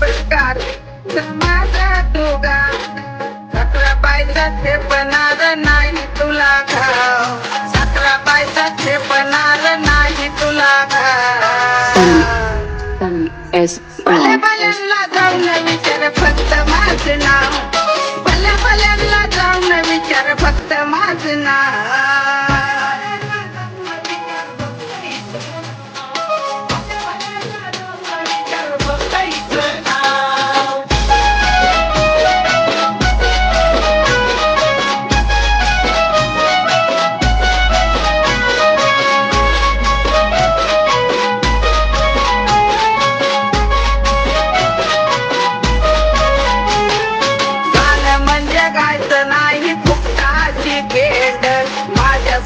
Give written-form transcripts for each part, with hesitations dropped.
प्रकार माझा तुगा साखरा पायचा ठेपणार नाही तुला घाव साखरा पायचा ठेपणार नाही तुला भले भल्यांना जाऊन विचार फक्त माझं नाव भले भल्यांना जाऊन विचार फक्त माझं नाव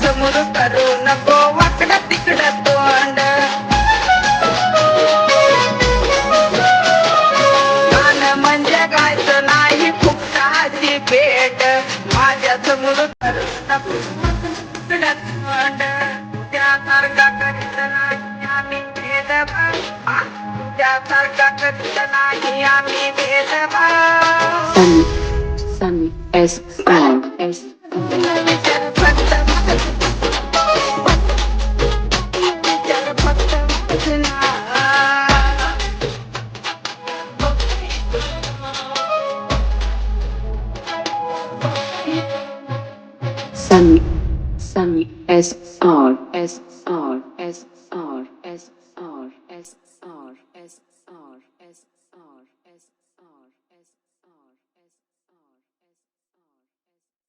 समोर करू नको वाकडं तिकडं तोंड गाणं म्हणजे गायचं नाही फुकटाची भेट माझ्या समोर करू नको तिकडं तोंड त्यासारखा करीत नाही आम्ही भेदभाव त्यासारखा करीत नाही आम्ही भेदभाव Sunny S R S